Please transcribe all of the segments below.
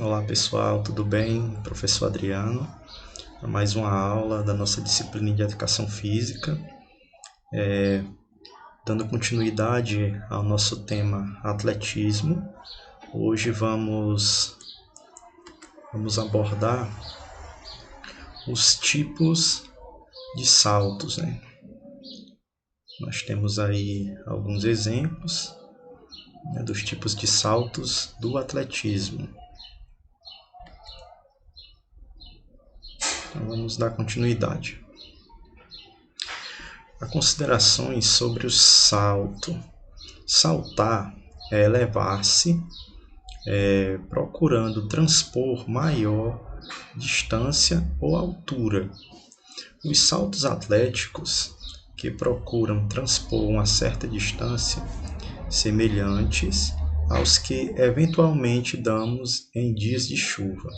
Olá pessoal, tudo bem? Professor Adriano, mais uma aula da nossa disciplina de Educação Física, dando continuidade ao nosso tema atletismo. Hoje vamos abordar os tipos de saltos, né? Nós temos aí alguns exemplos, né, dos tipos de saltos do atletismo. Então vamos dar continuidade. Há considerações sobre o salto. Saltar é elevar-se, procurando transpor maior distância ou altura. Os saltos atléticos, que procuram transpor uma certa distância, semelhantes aos que eventualmente damos em dias de chuva,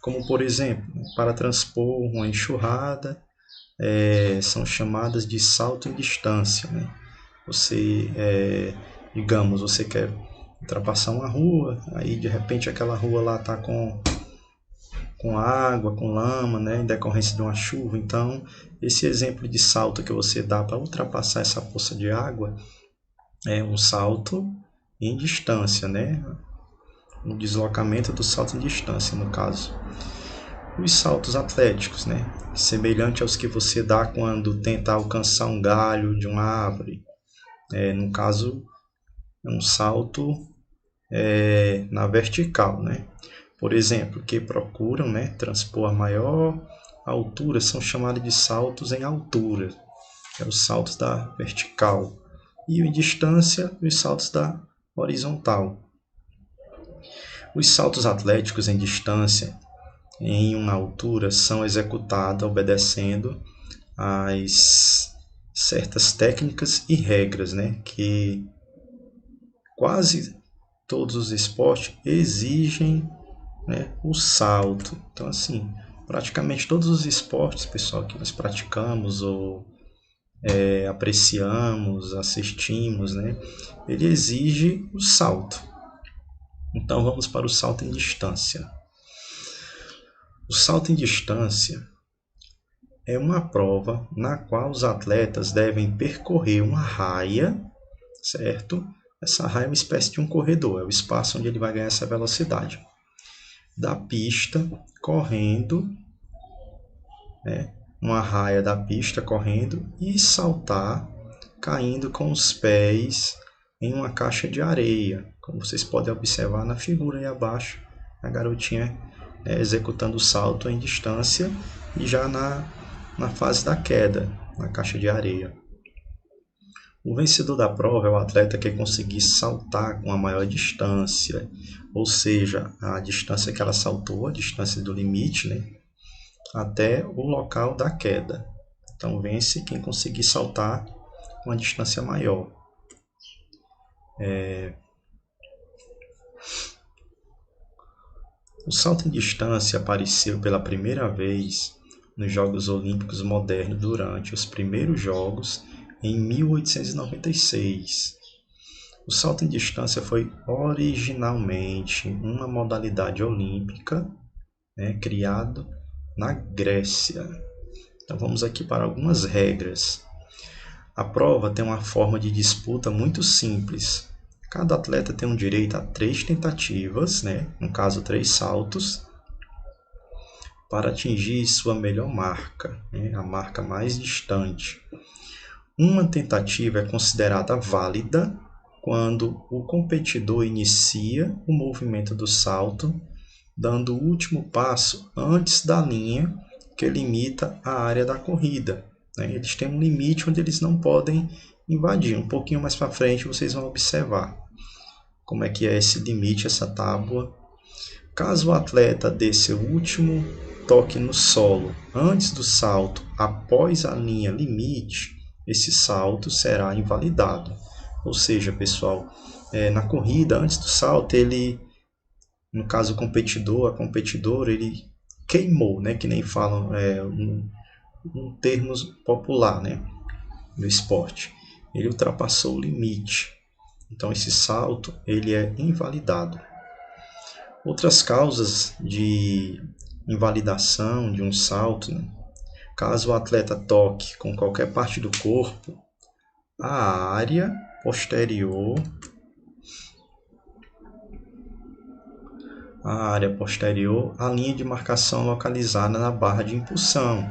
como por exemplo, para transpor uma enxurrada, são chamadas de salto em distância, né? Digamos, você quer ultrapassar uma rua, aí de repente aquela rua lá está com água, com lama, né, em decorrência de uma chuva. Então, esse exemplo de salto que você dá para ultrapassar essa poça de água é um salto em distância, né? Um deslocamento do salto em distância, no caso. Os saltos atléticos, né? Semelhante aos que você dá quando tenta alcançar um galho de uma árvore. No caso, é um salto na vertical, né? Por exemplo, que procuram, né, transpor a maior altura são chamados de saltos em altura, que é os saltos da vertical, e em distância, os saltos da horizontal. Os saltos atléticos em distância em uma altura são executados obedecendo às certas técnicas e regras, né, que quase todos os esportes exigem, né, o salto. Então, assim, praticamente todos os esportes, pessoal, que nós praticamos ou apreciamos, assistimos, né, ele exige o salto. Então, vamos para o salto em distância. O salto em distância é uma prova na qual os atletas devem percorrer uma raia, certo? Essa raia é uma espécie de um corredor, é o espaço onde ele vai ganhar essa velocidade da pista correndo, né? Uma raia da pista correndo e saltar caindo com os pés em uma caixa de areia, como vocês podem observar na figura aí abaixo, a garotinha executando o salto em distância e já na fase da queda, na caixa de areia. O vencedor da prova é o atleta que conseguir saltar com a maior distância, ou seja, a distância que ela saltou, a distância do limite, né, até o local da queda. Então vence quem conseguir saltar com uma distância maior. O salto em distância apareceu pela primeira vez nos Jogos Olímpicos Modernos durante os primeiros Jogos em 1896. O salto em distância foi originalmente uma modalidade olímpica, né, criado na Grécia. Então vamos aqui para algumas regras. A prova tem uma forma de disputa muito simples. Cada atleta tem um direito a 3 tentativas, né, no caso 3 saltos, para atingir sua melhor marca, né, a marca mais distante. Uma tentativa é considerada válida quando o competidor inicia o movimento do salto, dando o último passo antes da linha que limita a área da corrida, né? Eles têm um limite onde eles não podem invadir. Um pouquinho mais para frente vocês vão observar como é que é esse limite, essa tábua. Caso o atleta dê seu último toque no solo antes do salto, após a linha limite, esse salto será invalidado. Ou seja, pessoal, na corrida, antes do salto, ele, no caso o competidor, a competidora, ele queimou, né, que nem falam um termos popular, né, no esporte. Ele ultrapassou o limite. Então esse salto ele é invalidado. Outras causas de invalidação de um salto, né? Caso o atleta toque com qualquer parte do corpo, a área posterior, a linha de marcação localizada na barra de impulsão.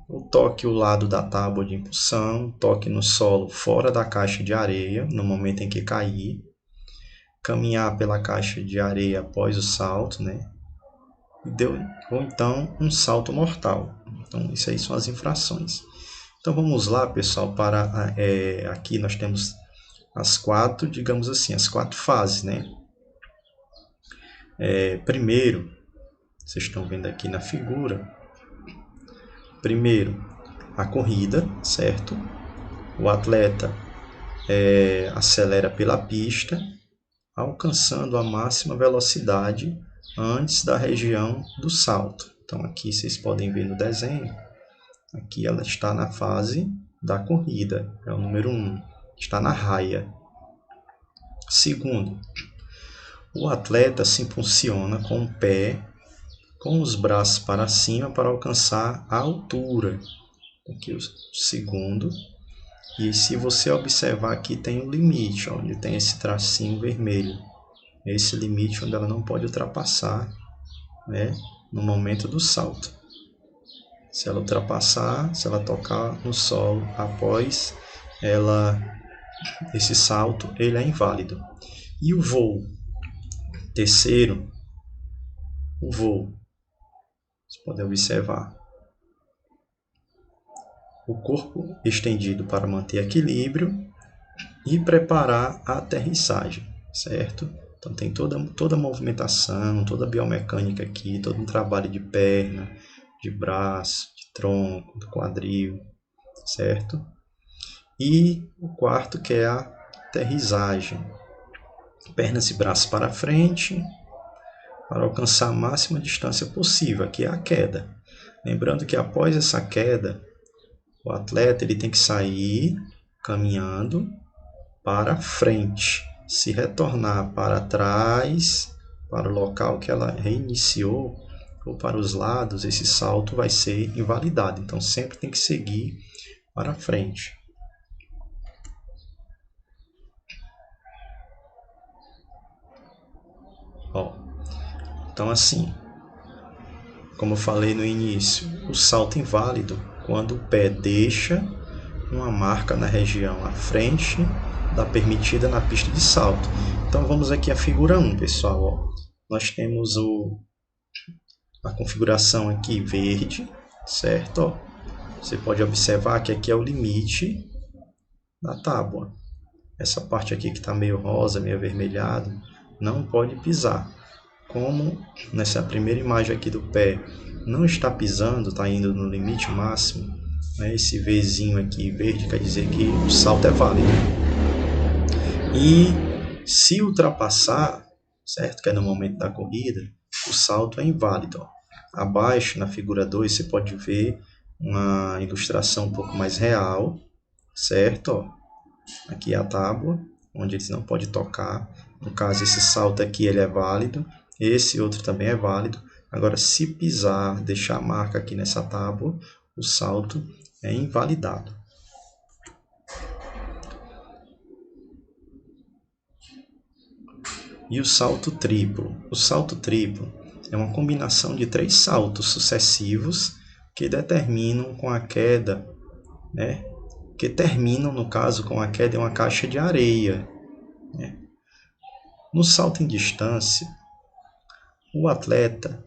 O toque ao lado da tábua de impulsão, toque no solo fora da caixa de areia no momento em que cair, caminhar pela caixa de areia após o salto, né? Ou então um salto mortal. Então, isso aí são as infrações. Então, vamos lá, pessoal, para aqui nós temos as quatro, digamos assim, as quatro fases, né? Primeiro, vocês estão vendo aqui na figura, primeiro, a corrida, certo? O atleta acelera pela pista, alcançando a máxima velocidade antes da região do salto. Então, aqui vocês podem ver no desenho, aqui ela está na fase da corrida, é o número 1, está na raia. Segundo, o atleta se impulsiona com o pé, com os braços para cima para alcançar a altura. Aqui o segundo. E se você observar aqui tem um limite, onde tem esse tracinho vermelho. Esse limite onde ela não pode ultrapassar, né, no momento do salto. Se ela ultrapassar, se ela tocar no solo após esse salto, ele é inválido. E o voo? Terceiro, o voo. Vocês podem observar. O corpo estendido para manter equilíbrio e preparar a aterrissagem, certo? Então tem toda a movimentação, toda a biomecânica aqui, todo um trabalho de perna, de braço, de tronco, do quadril, certo? E o quarto, que é a aterrissagem. Pernas e braços para frente, para alcançar a máxima distância possível, aqui é a queda. Lembrando que após essa queda, o atleta ele tem que sair caminhando para frente. Se retornar para trás, para o local que ela reiniciou, ou para os lados, esse salto vai ser invalidado. Então, sempre tem que seguir para frente. Então, assim, como eu falei no início, o salto inválido quando o pé deixa uma marca na região à frente da permitida na pista de salto. Então vamos aqui à figura 1, pessoal. Nós temos a configuração aqui verde, certo? Você pode observar que aqui é o limite da tábua. Essa parte aqui que está meio rosa, meio avermelhado, não pode pisar. Como nessa primeira imagem aqui do pé não está pisando, está indo no limite máximo, né? Esse Vzinho aqui verde quer dizer que o salto é válido. E se ultrapassar, certo? Que é no momento da corrida, o salto é inválido. Abaixo, na figura 2, você pode ver uma ilustração um pouco mais real, certo? Aqui é a tábua, onde eles não podem tocar. No caso, esse salto aqui ele é válido. Esse outro também é válido. Agora, se pisar, deixar a marca aqui nessa tábua, o salto é invalidado. E o salto triplo? O salto triplo é uma combinação de 3 saltos sucessivos que determinam com a queda, né? Que terminam, no caso, com a queda em uma caixa de areia, né? No salto em distância, o atleta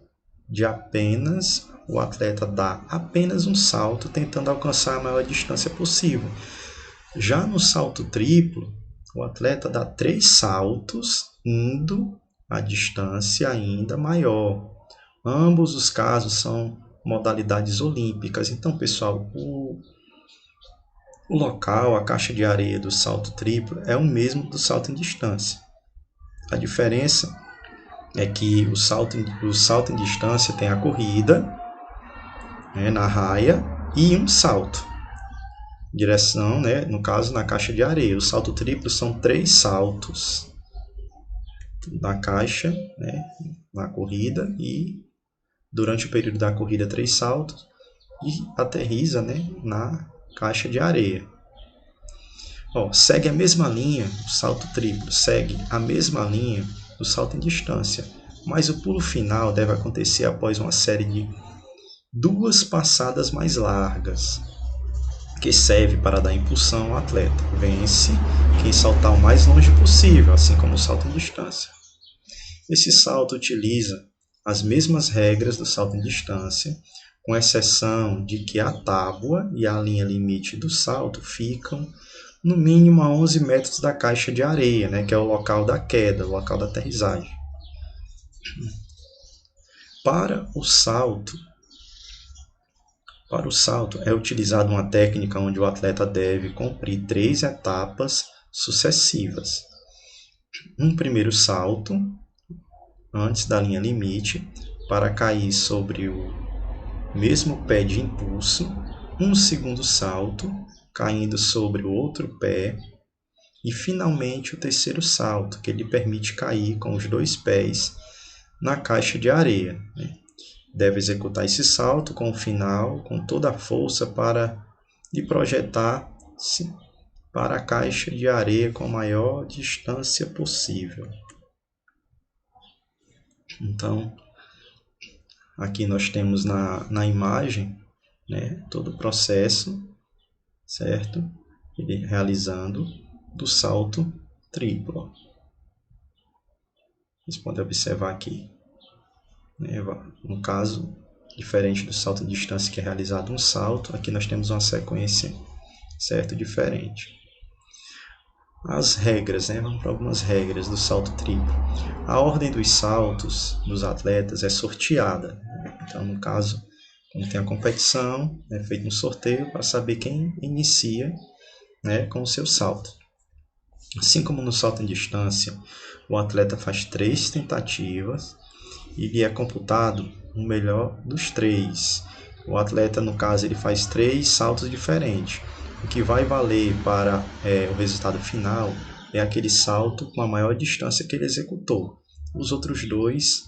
dá apenas um salto tentando alcançar a maior distância possível. Já no salto triplo, o atleta dá 3 saltos indo a distância ainda maior. Ambos os casos são modalidades olímpicas. Então, pessoal, o local, a caixa de areia do salto triplo é o mesmo do salto em distância. A diferença é que o salto em distância tem a corrida, né, na raia e um salto. Direção, né, no caso, na caixa de areia. O salto triplo são 3 saltos. na caixa, né, na corrida, e durante o período da corrida 3 saltos, e aterriza, né, na caixa de areia. Segue a mesma linha, o salto triplo segue a mesma linha do salto em distância, mas o pulo final deve acontecer após uma série de 2 passadas mais largas, que serve para dar impulsão ao atleta. Vence quem saltar o mais longe possível, assim como o salto em distância. Esse salto utiliza as mesmas regras do salto em distância, com exceção de que a tábua e a linha limite do salto ficam no mínimo a 11 metros da caixa de areia, né, que é o local da queda, o local da aterrissagem. Para o salto é utilizada uma técnica onde o atleta deve cumprir 3 etapas sucessivas. Um primeiro salto, antes da linha limite, para cair sobre o mesmo pé de impulso. Um segundo salto, caindo sobre o outro pé. E, finalmente, o terceiro salto, que lhe permite cair com os 2 pés na caixa de areia. Deve executar esse salto com o final, com toda a força para lhe projetar-se para a caixa de areia com a maior distância possível. Então, aqui nós temos na imagem, né, todo o processo, certo? Ele realizando do salto triplo. Vocês podem observar aqui. No caso, diferente do salto de distância, que é realizado um salto, aqui nós temos uma sequência, certo, diferente. As regras, vamos para algumas regras do salto triplo. A ordem dos saltos dos atletas é sorteada. Então, no caso, quando tem a competição, é feito um sorteio para saber quem inicia, com o seu salto. Assim como no salto em distância, o atleta faz 3 tentativas e lhe é computado o melhor dos 3. O atleta, no caso, ele faz 3 saltos diferentes. O que vai valer para o resultado final é aquele salto com a maior distância que ele executou. Os outros 2,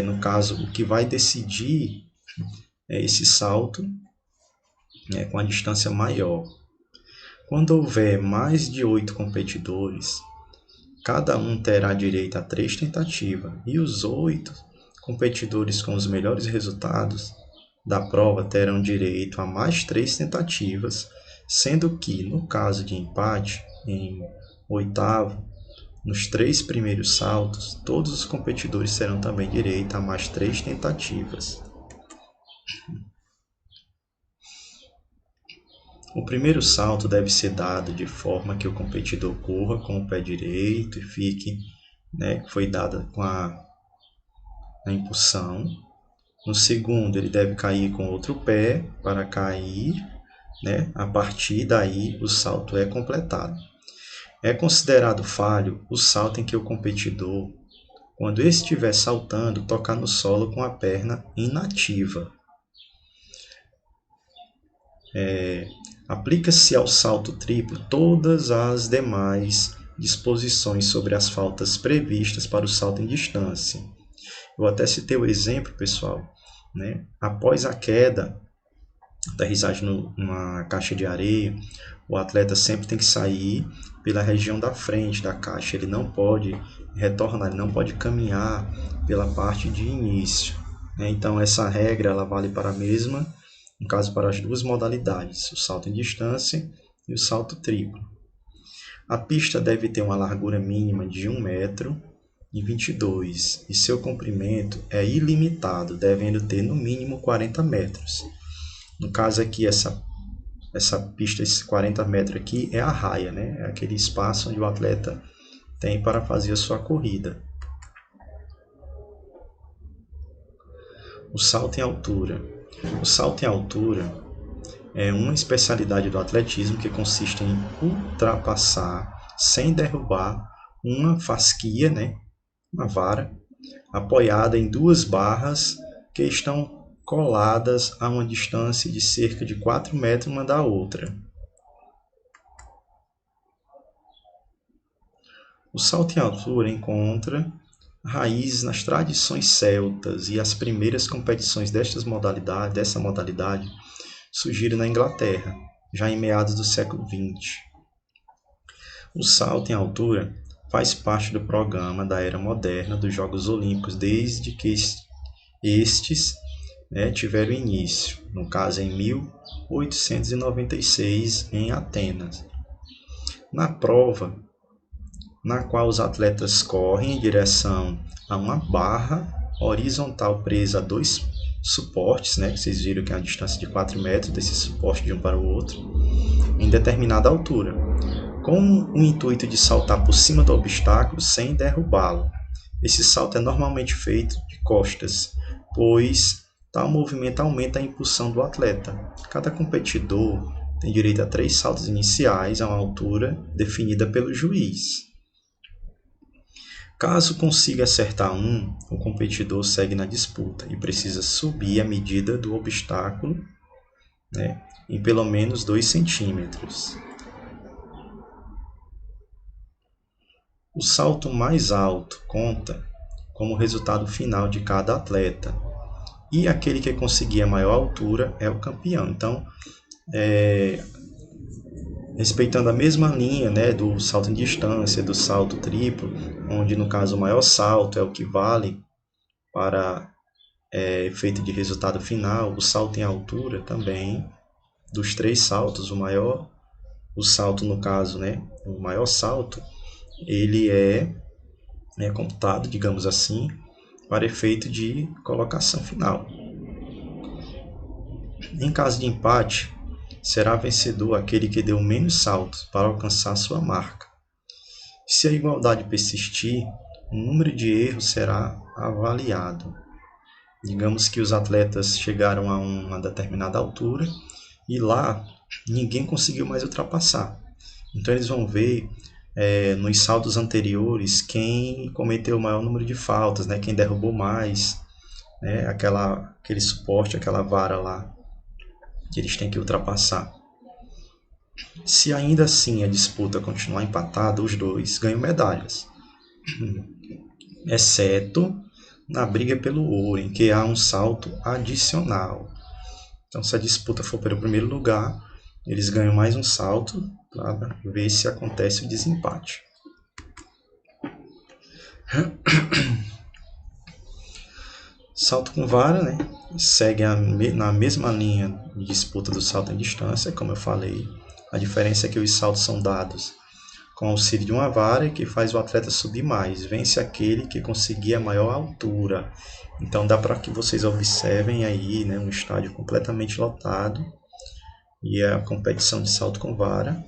no caso, o que vai decidir é esse salto com a distância maior. Quando houver mais de 8 competidores, cada um terá direito a 3 tentativas, e os 8 competidores com os melhores resultados da prova terão direito a mais 3 tentativas, sendo que, no caso de empate, em oitavo, nos 3 primeiros saltos, todos os competidores terão também direito a mais 3 tentativas. O primeiro salto deve ser dado de forma que o competidor corra com o pé direito e fique, foi dada com a impulsão. No segundo, ele deve cair com outro pé para cair, a partir daí o salto é completado. É considerado falho o salto em que o competidor, quando estiver saltando, tocar no solo com a perna inativa. Aplica-se ao salto triplo todas as demais disposições sobre as faltas previstas para o salto em distância. Eu até citei o exemplo, pessoal, após a queda, aterrissagem numa caixa de areia, o atleta sempre tem que sair pela região da frente da caixa. Ele não pode retornar, ele não pode caminhar pela parte de início. Então, essa regra ela vale para a mesma, no caso, para as 2 modalidades, o salto em distância e o salto triplo. A pista deve ter uma largura mínima de 1,22 m e seu comprimento é ilimitado, devendo ter no mínimo 40 metros. No caso aqui, essa pista, esses 40 metros aqui, é a raia, é aquele espaço onde o atleta tem para fazer a sua corrida. O salto em altura. O salto em altura é uma especialidade do atletismo que consiste em ultrapassar, sem derrubar, uma fasquia, uma vara, apoiada em 2 barras que estão coladas a uma distância de cerca de 4 metros uma da outra. O salto em altura encontra raízes nas tradições celtas e as primeiras competições dessa modalidade surgiram na Inglaterra, já em meados do século XX. O salto em altura faz parte do programa da era moderna dos Jogos Olímpicos desde que estes tiveram início, no caso em 1896 em Atenas. Na prova, na qual os atletas correm em direção a uma barra horizontal presa a dois suportes, que vocês viram que é a distância de 4 metros desse suporte de um para o outro, em determinada altura, com o intuito de saltar por cima do obstáculo sem derrubá-lo. Esse salto é normalmente feito de costas, pois tal movimento aumenta a impulsão do atleta. Cada competidor tem direito a 3 saltos iniciais a uma altura definida pelo juiz. Caso consiga acertar o competidor segue na disputa e precisa subir a medida do obstáculo em pelo menos 2 centímetros. O salto mais alto conta como resultado final de cada atleta e aquele que conseguir a maior altura é o campeão. Então, respeitando a mesma linha do salto em distância, do salto triplo, onde no caso o maior salto é o que vale para efeito de resultado final, o salto em altura também, dos 3 saltos, o salto no caso, o maior salto, ele é computado, digamos assim, para efeito de colocação final. Em caso de empate, será vencedor aquele que deu menos saltos para alcançar sua marca. Se a igualdade persistir, o número de erros será avaliado. Digamos que os atletas chegaram a uma determinada altura e lá ninguém conseguiu mais ultrapassar. Então eles vão ver nos saltos anteriores quem cometeu o maior número de faltas, quem derrubou mais, aquele suporte, aquela vara lá que eles têm que ultrapassar. Se ainda assim a disputa continuar empatada, os dois ganham medalhas, exceto na briga pelo ouro, em que há um salto adicional. Então, se a disputa for pelo primeiro lugar, eles ganham mais um salto para ver se acontece o desempate. Salto com vara, segue na mesma linha de disputa do salto em distância, como eu falei. A diferença é que os saltos são dados com auxílio de uma vara que faz o atleta subir mais. Vence aquele que conseguir a maior altura. Então dá para que vocês observem aí um estádio completamente lotado e a competição de salto com vara.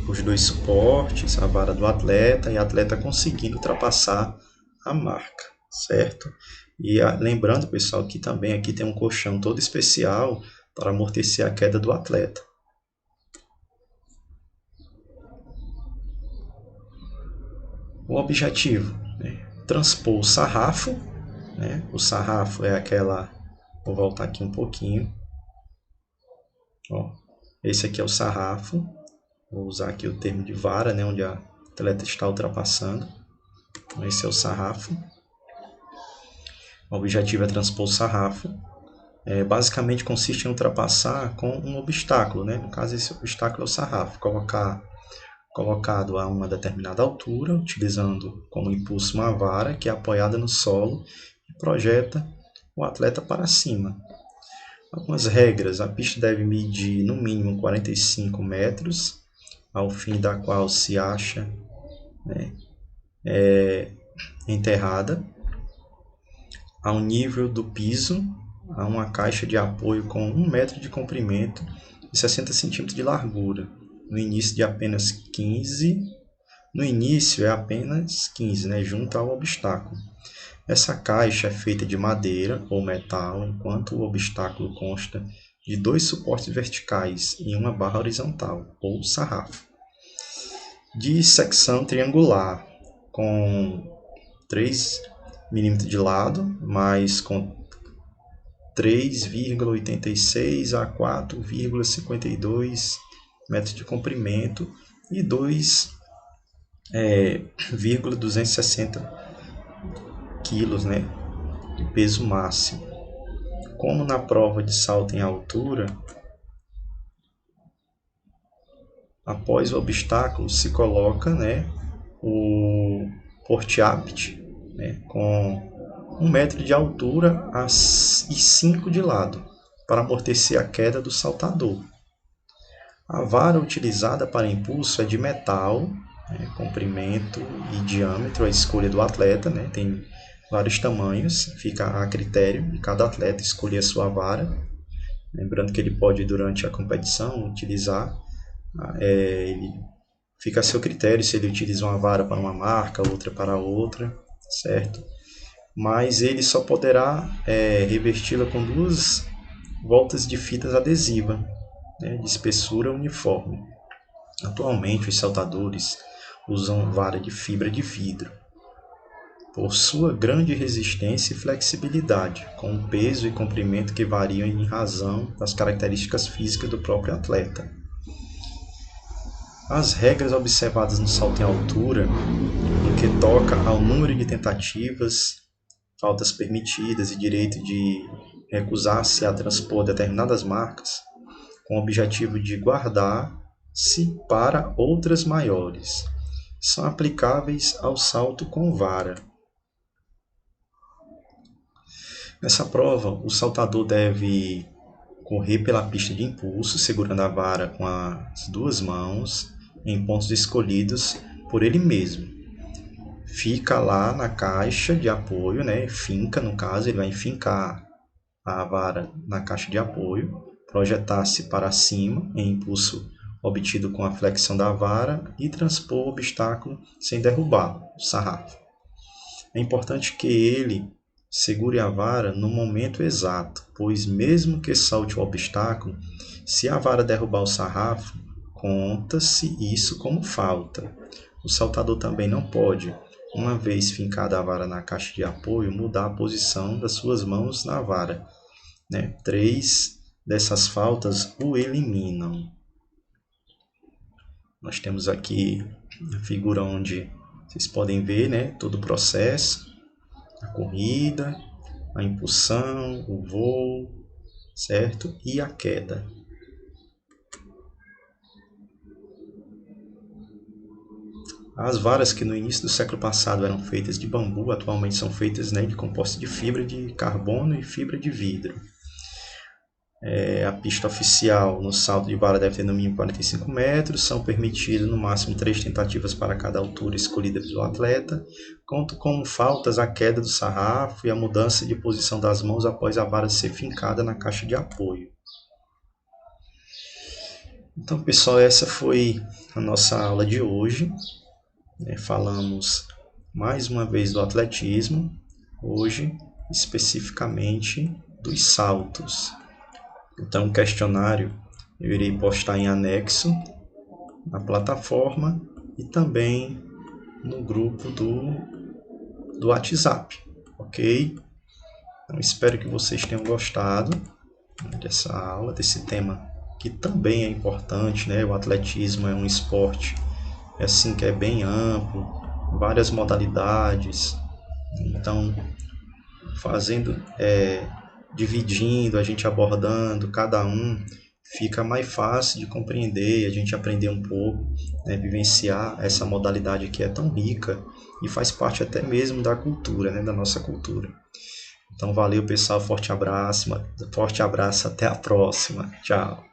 Os 2 suportes, a vara do atleta e o atleta conseguindo ultrapassar a marca, certo? E lembrando, pessoal, que também aqui tem um colchão todo especial para amortecer a queda do atleta. O objetivo, transpor o sarrafo, o sarrafo é aquela, vou voltar aqui um pouquinho, esse aqui é o sarrafo, vou usar aqui o termo de vara, onde a atleta está ultrapassando, então, esse é o sarrafo. O objetivo é transpor o sarrafo, basicamente consiste em ultrapassar com um obstáculo, no caso esse obstáculo é o sarrafo, colocado a uma determinada altura, utilizando como impulso uma vara que é apoiada no solo e projeta o atleta para cima. Algumas regras: a pista deve medir no mínimo 45 metros, ao fim da qual se acha enterrada. Ao nível do piso, há uma caixa de apoio com 1 metro de comprimento e 60 centímetros de largura. No início é apenas 15, junto ao obstáculo. Essa caixa é feita de madeira ou metal, enquanto o obstáculo consta de 2 suportes verticais e uma barra horizontal, ou sarrafo. De secção triangular, com 3 mm de lado, mas com 3,86 a 4,52 metros de comprimento e 2 260 quilos, né, de peso máximo. Como na prova de salto em altura, após o obstáculo se coloca, né, o porte-apt, né, com 1 metro de altura e 5 de lado, para amortecer a queda do saltador. A vara utilizada para impulso é de metal, né, comprimento e diâmetro, a escolha do atleta, né, tem vários tamanhos, fica a critério de cada atleta escolher a sua vara. Lembrando que ele pode, durante a competição, utilizar, ele fica a seu critério se ele utiliza uma vara para uma marca, outra para outra, certo? Mas ele só poderá revesti-la com 2 voltas de fitas adesiva, né, de espessura uniforme. Atualmente, os saltadores usam vara de fibra de vidro, por sua grande resistência e flexibilidade, com peso e comprimento que variam em razão das características físicas do próprio atleta. As regras observadas no salto em altura, no que toca ao número de tentativas, faltas permitidas e direito de recusar-se a transpor determinadas marcas, com o objetivo de guardar-se para outras maiores, são aplicáveis ao salto com vara. Nessa prova, o saltador deve correr pela pista de impulso, segurando a vara com as 2 mãos em pontos escolhidos por ele mesmo. Fica lá na caixa de apoio, né? Finca, no caso, ele vai enfincar a vara na caixa de apoio, projetar-se para cima em impulso obtido com a flexão da vara e transpor o obstáculo sem derrubá-lo, o sarrafo. É importante que ele segure a vara no momento exato, pois mesmo que salte o obstáculo, se a vara derrubar o sarrafo, conta-se isso como falta. O saltador também não pode, uma vez fincada a vara na caixa de apoio, mudar a posição das suas mãos na vara, né? 3 dessas faltas o eliminam. Nós temos aqui a figura onde vocês podem ver, né, todo o processo, a corrida, a impulsão, o voo, certo? E a queda. As varas que no início do século passado eram feitas de bambu, atualmente são feitas, né, de composto de fibra de carbono e fibra de vidro. A pista oficial no salto de vara deve ter no mínimo 45 metros, são permitidas no máximo 3 tentativas para cada altura escolhida pelo atleta, conto como faltas a queda do sarrafo e a mudança de posição das mãos após a vara ser fincada na caixa de apoio. Então, pessoal, essa foi a nossa aula de hoje. Falamos mais uma vez do atletismo, hoje especificamente dos saltos. Então, o questionário eu irei postar em anexo na plataforma e também no grupo do WhatsApp, ok? Então, espero que vocês tenham gostado dessa aula, desse tema que também é importante, né? O atletismo é um esporte assim que é bem amplo, várias modalidades. Então, dividindo, a gente abordando cada um, fica mais fácil de compreender, a gente aprender um pouco, né, vivenciar essa modalidade que é tão rica e faz parte até mesmo da cultura, né, da nossa cultura. Então, valeu, pessoal, forte abraço, até a próxima. Tchau.